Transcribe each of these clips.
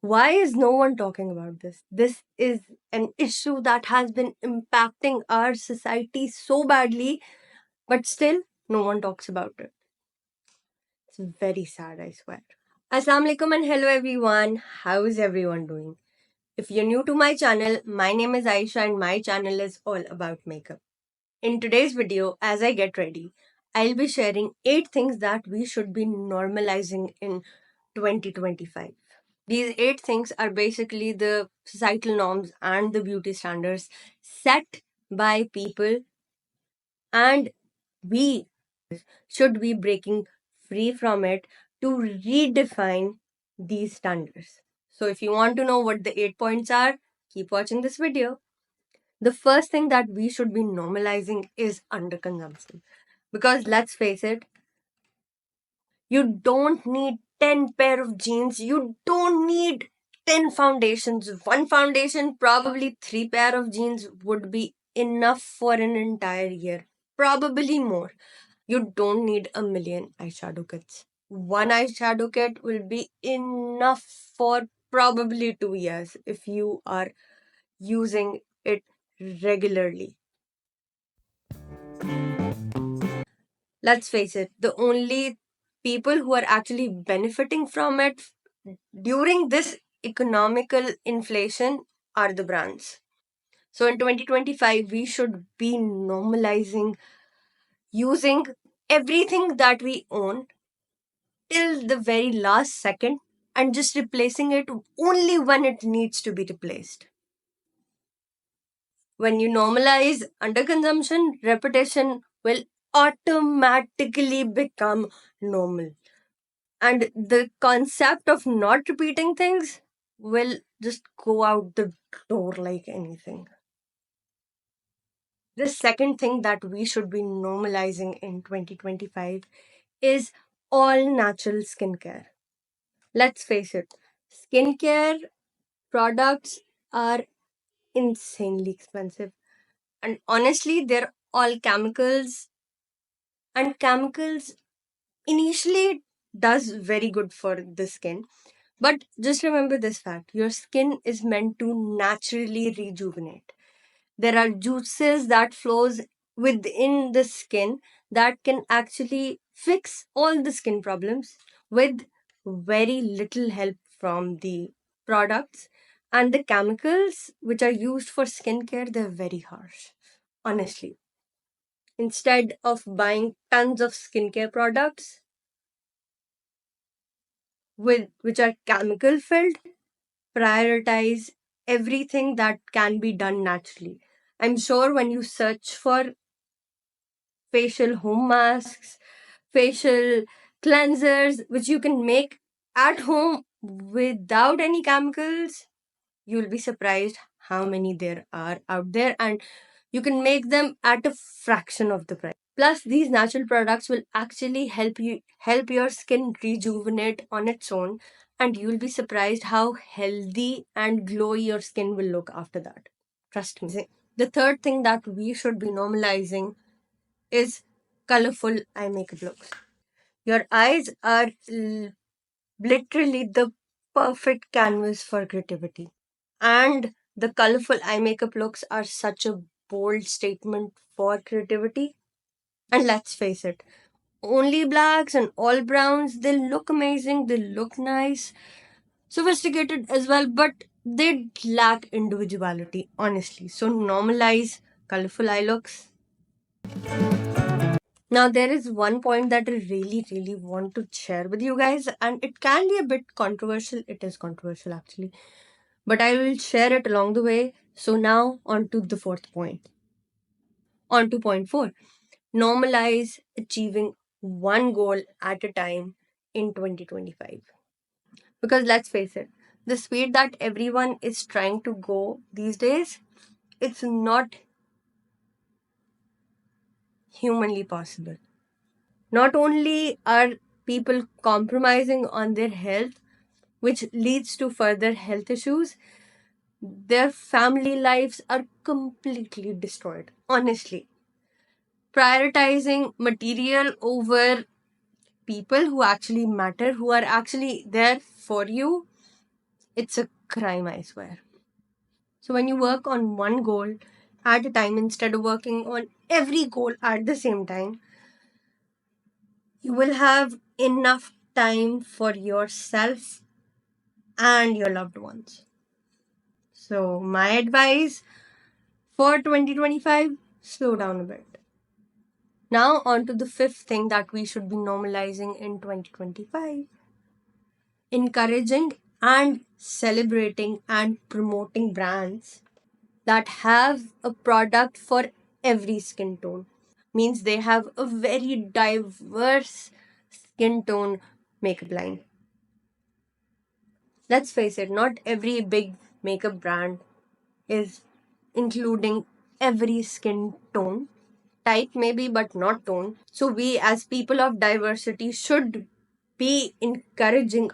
Why is no one talking about this? This is an issue that has been impacting our society so badly, but still, no one talks about it. It's very sad, I swear. Assalamu alaikum and hello everyone. How is everyone doing? If you're new to my channel, my name is Aisha and my channel is all about makeup. In today's video, as I get ready, I'll be sharing 8 things that we should be normalizing in 2025. These 8 things are basically the societal norms and the beauty standards set by people, and we should be breaking free from it to redefine these standards. So, if you want to know what the 8 points are, keep watching this video. The first thing that we should be normalizing is underconsumption. Because let's face it, you don't need 10 pair of jeans. You don't need 10 foundations. One foundation, probably 3 pair of jeans would be enough for an entire year. Probably more. You don't need a million eyeshadow kits. One eyeshadow kit will be enough for probably 2 years if you are using it regularly. Let's face it, the only people who are actually benefiting from it during this economical inflation are the brands. So in 2025, we should be normalizing using everything that we own till the very last second and just replacing it only when it needs to be replaced. When you normalize underconsumption, repetition will automatically become normal. And the concept of not repeating things will just go out the door like anything. The second thing that we should be normalizing in 2025 is all natural skincare. Let's face it, skincare products are insanely expensive. And honestly, they're all chemicals, and chemicals initially does very good for the skin. But just remember this fact, your skin is meant to naturally rejuvenate. There are juices that flows within the skin that can actually fix all the skin problems with very little help from the products. And the chemicals which are used for skincare, they're very harsh. Honestly, instead of buying tons of skincare products with which are chemical filled, prioritize everything that can be done naturally. I'm sure when you search for facial home masks, facial cleansers, which you can make at home without any chemicals, you'll be surprised how many there are out there, and you can make them at a fraction of the price. Plus, these natural products will actually help your skin rejuvenate on its own, and you'll be surprised how healthy and glowy your skin will look after that. Trust me. The third thing that we should be normalizing is colorful eye makeup looks. Your eyes are literally the perfect canvas for creativity. And the colorful eye makeup looks are such a bold statement for creativity. And let's face it, only blacks and all browns, they look amazing, they look nice, sophisticated as well, but they lack individuality, honestly. So normalize colorful eye looks. Now, there is one point that I really, really want to share with you guys, and it can be a bit controversial. It is controversial actually, but I will share it along the way. So, now on to the fourth point. On to point four, normalize achieving one goal at a time in 2025. Because let's face it, the speed that everyone is trying to go these days, it's not humanly possible. Not only are people compromising on their health, which leads to further health issues, their family lives are completely destroyed. Honestly, prioritizing material over people who actually matter, who are actually there for you, It's a crime, I swear. So when you work on one goal at a time instead of working on every goal at the same time, you will have enough time for yourself and your loved ones. So, my advice for 2025, slow down a bit. Now, on to the fifth thing that we should be normalizing in 2025, encouraging and celebrating and promoting brands that have a product for every skin tone. Means they have a very diverse skin tone makeup line. Let's face it, not every big makeup brand is including every skin tone. Type maybe, but not tone. So, we as people of diversity should be encouraging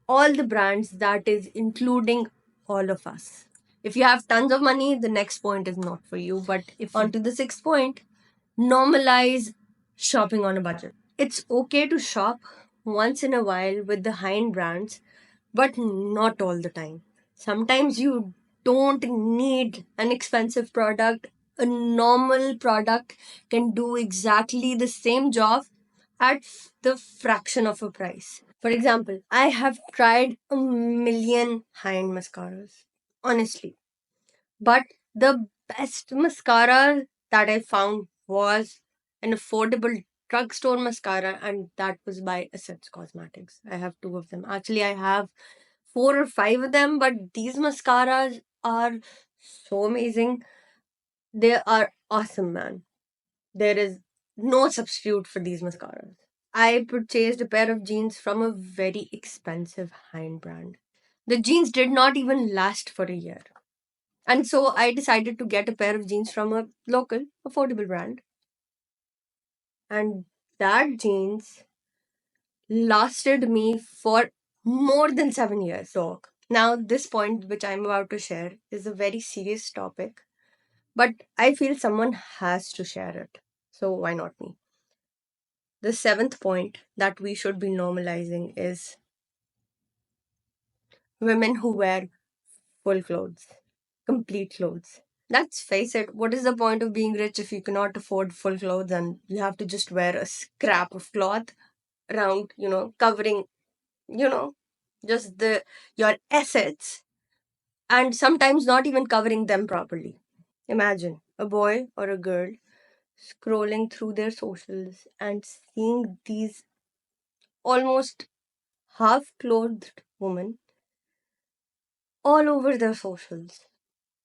all the brands that is including all of us. If you have tons of money, the next point is not for you. But if on to the sixth point, normalize shopping on a budget. It's okay to shop once in a while with the high-end brands, but not all the time. Sometimes you don't need an expensive product. A normal product can do exactly the same job at the fraction of a price. For example, I have tried a million high-end mascaras, honestly. But the best mascara that I found was an affordable drugstore mascara, and that was by Essence Cosmetics. I have two of them. Actually, I have four or five of them, but these mascaras are so amazing. They are awesome, man. There is no substitute for these mascaras. I purchased a pair of jeans from a very expensive high-end brand. The jeans did not even last for a year. And so I decided to get a pair of jeans from a local, affordable brand. And that jeans lasted me for more than 7 years. So now, this point which I'm about to share is a very serious topic, but I feel someone has to share it. So why not me? The seventh point that we should be normalizing is women who wear full clothes, complete clothes. Let's face it, what is the point of being rich if you cannot afford full clothes and you have to just wear a scrap of cloth around, covering, you know, just the your assets and sometimes not even covering them properly. Imagine a boy or a girl scrolling through their socials and seeing these almost half clothed women all over their socials.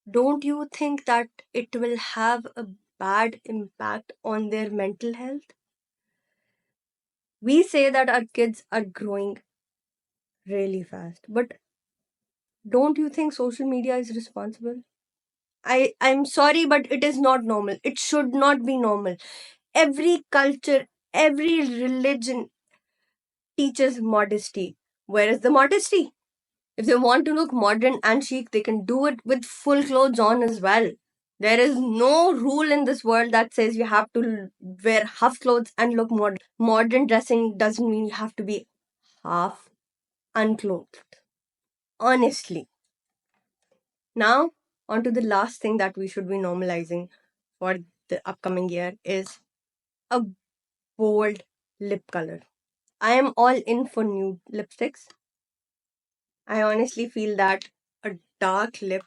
Don't you think that it will have a bad impact on their mental health? We say that our kids are growing really fast, but don't you think social media is responsible? I'm sorry, but it is not normal. It should not be normal. Every culture, every religion teaches modesty. Where is the modesty? If they want to look modern and chic, they can do it with full clothes on as well. There is no rule in this world that says you have to wear half clothes and look modern. Modern dressing doesn't mean you have to be half unclothed. Honestly. Now, on to the last thing that we should be normalizing for the upcoming year is a bold lip color. I am all in for nude lipsticks. I honestly feel that a dark lip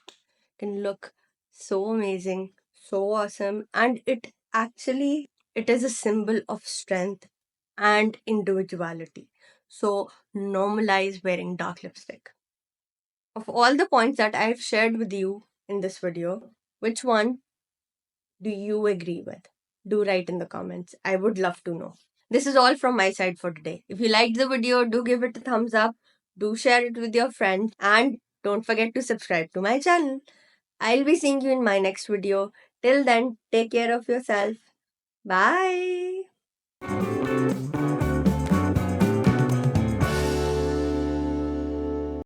can look so amazing, so awesome, and it is a symbol of strength and individuality. So normalize wearing dark lipstick. Of all the points that I've shared with you in this video, which one do you agree with? Do write in the comments. I would love to know. This is all from my side for today. If you liked the video, do give it a thumbs up, do share it with your friends, and don't forget to subscribe to my channel. I'll be seeing you in my next video. Till then, take care of yourself. Bye.